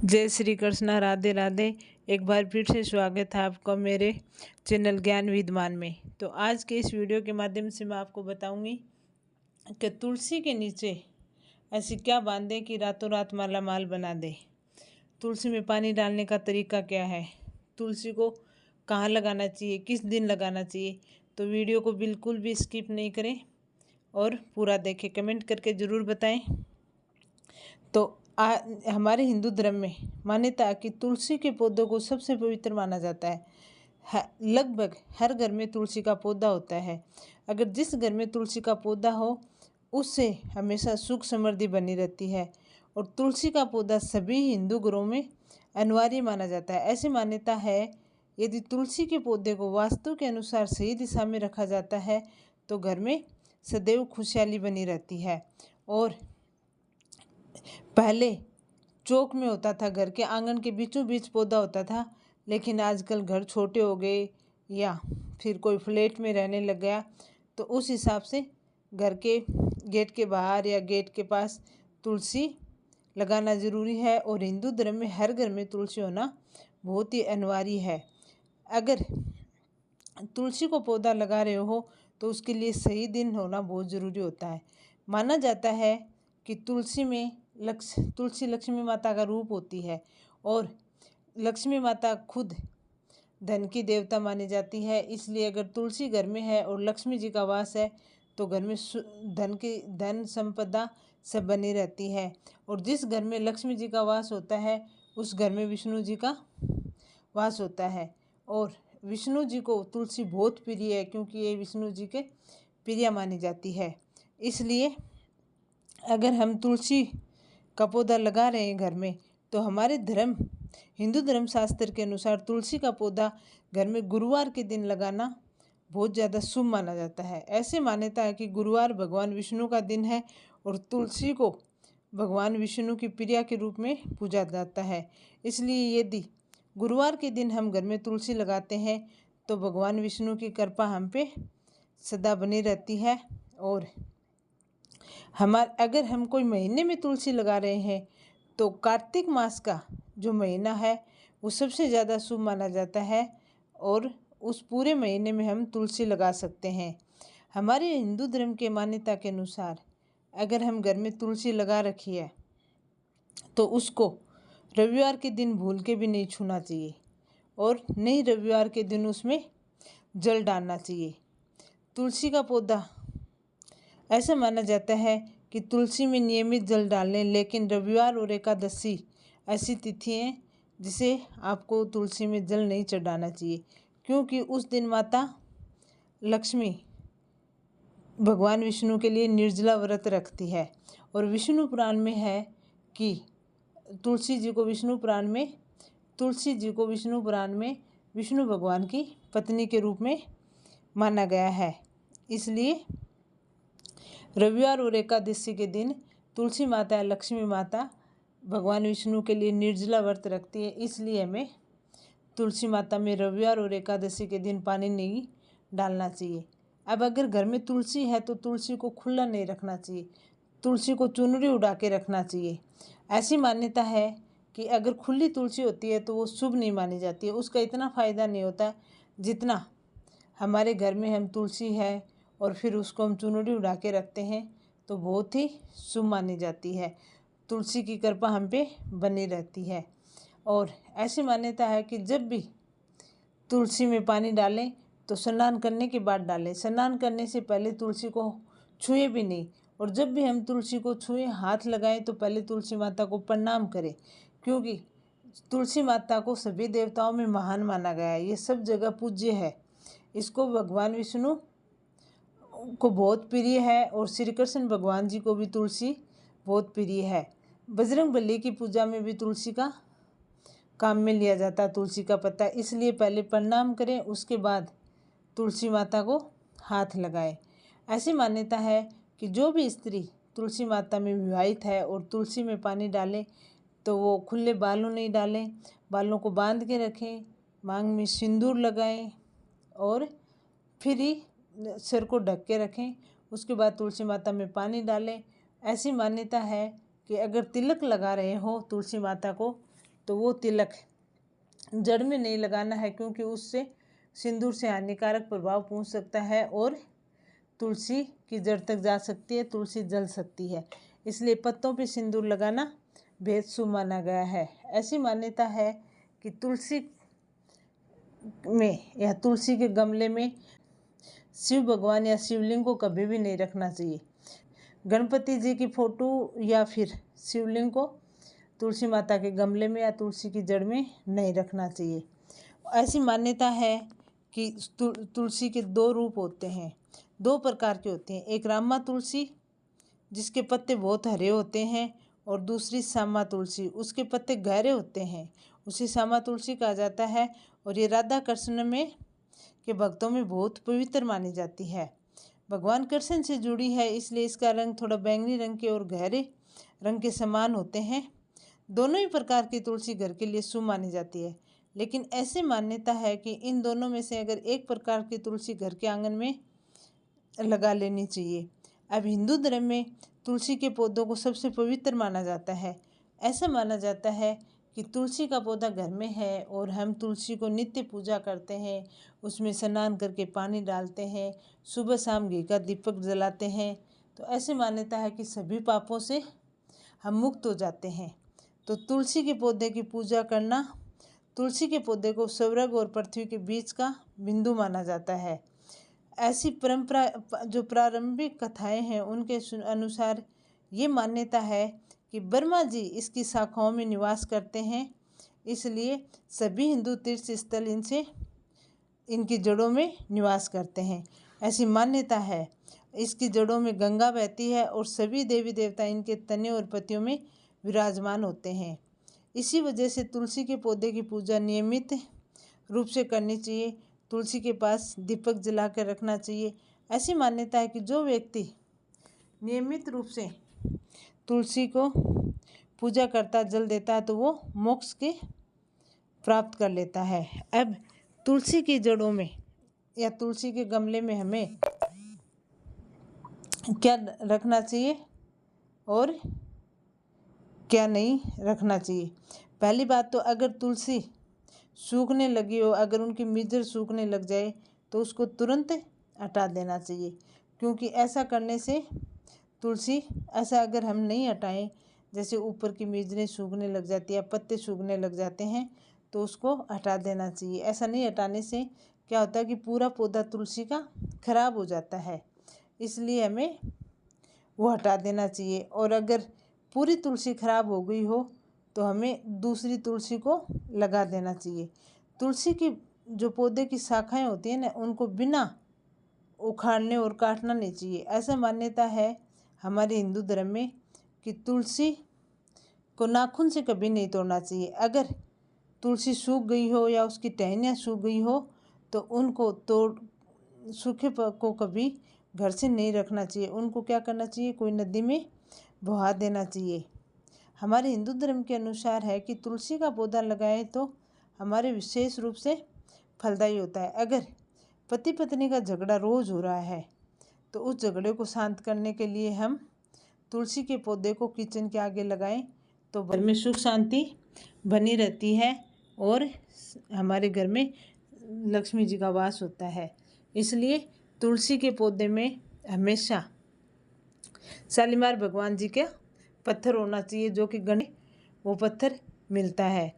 जय श्री कृष्णा, राधे राधे। एक बार फिर से स्वागत है आपका मेरे चैनल ज्ञान विद्वान में। तो आज के इस वीडियो के माध्यम से मैं आपको बताऊंगी कि तुलसी के नीचे ऐसी क्या बांधे कि रातों रात माला माल बना दे। तुलसी में पानी डालने का तरीका क्या है, तुलसी को कहाँ लगाना चाहिए, किस दिन लगाना चाहिए। तो वीडियो को बिल्कुल भी स्किप नहीं करें और पूरा देखें। कमेंट करके ज़रूर बताएं। तो हमारे हिंदू धर्म में मान्यता है कि तुलसी के पौधों को सबसे पवित्र माना जाता है। लगभग हर घर में तुलसी का पौधा होता है। अगर जिस घर में तुलसी का पौधा हो उससे हमेशा सुख समृद्धि बनी रहती है। और तुलसी का पौधा सभी हिंदू घरों में अनिवार्य माना जाता है। ऐसी मान्यता है यदि तुलसी के पौधे को वास्तु के अनुसार सही दिशा में रखा जाता है तो घर में सदैव खुशहाली बनी रहती है। और पहले चौक में होता था, घर के आंगन के बीचों बीच पौधा होता था, लेकिन आजकल घर छोटे हो गए या फिर कोई फ्लैट में रहने लग गया तो उस हिसाब से घर के गेट के बाहर या गेट के पास तुलसी लगाना ज़रूरी है। और हिंदू धर्म में हर घर में तुलसी होना बहुत ही अनिवार्य है। अगर तुलसी को पौधा लगा रहे हो तो उसके लिए सही दिन होना बहुत ज़रूरी होता है। माना जाता है कि तुलसी लक्ष्मी माता का रूप होती है और लक्ष्मी माता खुद धन की देवता मानी जाती है। इसलिए अगर तुलसी घर में है और लक्ष्मी जी का वास है तो घर में धन संपदा सब बनी रहती है। और जिस घर में लक्ष्मी जी का वास होता है उस घर में विष्णु जी का वास होता है। और विष्णु जी को तुलसी बहुत प्रिय है क्योंकि ये विष्णु जी के प्रिय मानी जाती है। इसलिए अगर हम तुलसी का पौधा लगा रहे हैं घर में तो हमारे हिंदू धर्म शास्त्र के अनुसार तुलसी का पौधा घर में गुरुवार के दिन लगाना बहुत ज़्यादा शुभ माना जाता है। ऐसे मान्यता है कि गुरुवार भगवान विष्णु का दिन है और तुलसी को भगवान विष्णु की प्रिया के रूप में पूजा जाता है। इसलिए यदि गुरुवार के दिन हम घर में तुलसी लगाते हैं तो भगवान विष्णु की कृपा हम पे सदा बनी रहती है। और अगर हम कोई महीने में तुलसी लगा रहे हैं तो कार्तिक मास का जो महीना है वो सबसे ज़्यादा शुभ माना जाता है और उस पूरे महीने में हम तुलसी लगा सकते हैं। हमारे हिंदू धर्म के मान्यता के अनुसार अगर हम घर में तुलसी लगा रखी है तो उसको रविवार के दिन भूल के भी नहीं छूना चाहिए और नहीं रविवार के दिन उसमें जल डालना चाहिए। तुलसी का पौधा ऐसा माना जाता है कि तुलसी में नियमित जल डालें, लेकिन रविवार और एकादशी ऐसी तिथि हैं जिसे आपको तुलसी में जल नहीं चढ़ाना चाहिए क्योंकि उस दिन माता लक्ष्मी भगवान विष्णु के लिए निर्जला व्रत रखती है। और विष्णु पुराण में है कि तुलसी जी को विष्णु पुराण में विष्णु भगवान की पत्नी के रूप में माना गया है। इसलिए रविवार और एकादशी के दिन तुलसी माता लक्ष्मी माता भगवान विष्णु के लिए निर्जला व्रत रखती है। इसलिए हमें तुलसी माता में रविवार और एकादशी के दिन पानी नहीं डालना चाहिए। अब अगर घर में तुलसी है तो तुलसी को खुला नहीं रखना चाहिए, तुलसी को चुनरी उड़ा के रखना चाहिए। ऐसी मान्यता है कि अगर खुली तुलसी होती है तो वो शुभ नहीं मानी जाती है, उसका इतना फ़ायदा नहीं होता जितना हमारे घर में हम तुलसी है और फिर उसको हम चुनरी उड़ा के रखते हैं तो बहुत ही शुभ मानी जाती है। तुलसी की कृपा हम पे बनी रहती है। और ऐसी मान्यता है कि जब भी तुलसी में पानी डालें तो स्नान करने के बाद डालें, स्नान करने से पहले तुलसी को छुए भी नहीं। और जब भी हम तुलसी को छुए हाथ लगाएं तो पहले तुलसी माता को प्रणाम करें क्योंकि तुलसी माता को सभी देवताओं में महान माना गया है, ये सब जगह पूज्य है। इसको भगवान विष्णु को बहुत प्रिय है और श्री कृष्ण भगवान जी को भी तुलसी बहुत प्रिय है। बजरंग बली की पूजा में भी तुलसी का काम में लिया जाता है, तुलसी का पत्ता। इसलिए पहले प्रणाम करें, उसके बाद तुलसी माता को हाथ लगाएं। ऐसी मान्यता है कि जो भी स्त्री तुलसी माता में विवाहित है और तुलसी में पानी डालें तो वो खुले बालों नहीं डालें, बालों को बांध के रखें, मांग में सिंदूर लगाएं और फिर ही सिर को ढक के रखें। उसके बाद तुलसी माता में पानी डालें। ऐसी मान्यता है कि अगर तिलक लगा रहे हो तुलसी माता को तो वो तिलक जड़ में नहीं लगाना है, क्योंकि उससे सिंदूर से हानिकारक प्रभाव पहुंच सकता है और तुलसी की जड़ तक जा सकती है, तुलसी जल सकती है। इसलिए पत्तों पे सिंदूर लगाना बेहद शुभ माना गया है। ऐसी मान्यता है कि तुलसी में या तुलसी के गमले में शिव भगवान या शिवलिंग को कभी भी नहीं रखना चाहिए। गणपति जी की फोटो या फिर शिवलिंग को तुलसी माता के गमले में या तुलसी की जड़ में नहीं रखना चाहिए। ऐसी मान्यता है कि तुलसी के 2 रूप होते हैं, 2 प्रकार के होते हैं। एक रामा तुलसी जिसके पत्ते बहुत हरे होते हैं, और दूसरी श्यामा तुलसी, उसके पत्ते गहरे होते हैं, उसे श्यामा तुलसी कहा जाता है। और ये राधा कृष्ण में के भक्तों में बहुत पवित्र मानी जाती है, भगवान कृष्ण से जुड़ी है, इसलिए इसका रंग थोड़ा बैंगनी रंग के और गहरे रंग के समान होते हैं। दोनों ही प्रकार की तुलसी घर के लिए शुभ मानी जाती है, लेकिन ऐसी मान्यता है कि इन दोनों में से अगर एक प्रकार की तुलसी घर के आंगन में लगा लेनी चाहिए। अब हिंदू धर्म में तुलसी के पौधों को सबसे पवित्र माना जाता है। ऐसा माना जाता है कि तुलसी का पौधा घर में है और हम तुलसी को नित्य पूजा करते हैं, उसमें स्नान करके पानी डालते हैं, सुबह शाम घी का दीपक जलाते हैं, तो ऐसी मान्यता है कि सभी पापों से हम मुक्त हो जाते हैं। तो तुलसी के पौधे की पूजा करना, तुलसी के पौधे को स्वर्ग और पृथ्वी के बीच का बिंदु माना जाता है। ऐसी परंपरा जो प्रारंभिक कथाएं हैं उनके अनुसार ये मान्यता है कि ब्रह्मा जी इसकी शाखाओं में निवास करते हैं, इसलिए सभी हिंदू तीर्थ स्थल इनकी जड़ों में निवास करते हैं। ऐसी मान्यता है। इसकी जड़ों में गंगा बहती है और सभी देवी देवता इनके तने और पत्तियों में विराजमान होते हैं। इसी वजह से तुलसी के पौधे की पूजा नियमित रूप से करनी चाहिए। तुलसी के पास दीपक जला कर रखना चाहिए। ऐसी मान्यता है कि जो व्यक्ति नियमित रूप से तुलसी को पूजा करता, जल देता है, तो वो मोक्ष के प्राप्त कर लेता है। अब तुलसी की जड़ों में या तुलसी के गमले में हमें क्या रखना चाहिए और क्या नहीं रखना चाहिए। पहली बात तो अगर तुलसी सूखने लगी हो, अगर उनकी मिजर सूखने लग जाए तो उसको तुरंत हटा देना चाहिए, क्योंकि ऐसा करने से तुलसी ऐसा अगर हम नहीं हटाएं, जैसे ऊपर की मिजरें सूखने लग जाती है, पत्ते सूखने लग जाते हैं, तो उसको हटा देना चाहिए। ऐसा नहीं हटाने से क्या होता है कि पूरा पौधा तुलसी का खराब हो जाता है, इसलिए हमें वो हटा देना चाहिए। और अगर पूरी तुलसी खराब हो गई हो तो हमें दूसरी तुलसी को लगा देना चाहिए। तुलसी की जो पौधे की शाखाएं होती हैं ना, उनको बिना उखाड़ने और काटना नहीं चाहिए। ऐसा मान्यता है हमारे हिंदू धर्म में कि तुलसी को नाखून से कभी नहीं तोड़ना चाहिए। अगर तुलसी सूख गई हो या उसकी टहनियाँ सूख गई हो तो उनको सूखे को कभी घर से नहीं रखना चाहिए। उनको क्या करना चाहिए, कोई नदी में बहा देना चाहिए। हमारे हिंदू धर्म के अनुसार है कि तुलसी का पौधा लगाए तो हमारे विशेष रूप से फलदायी होता है। अगर पति पत्नी का झगड़ा रोज़ हो रहा है तो उस झगड़े को शांत करने के लिए हम तुलसी के पौधे को किचन के आगे लगाएं तो घर में सुख शांति बनी रहती है और हमारे घर में लक्ष्मी जी का वास होता है। इसलिए तुलसी के पौधे में हमेशा शालीमार भगवान जी का पत्थर होना चाहिए, जो कि गणेश वो पत्थर मिलता है।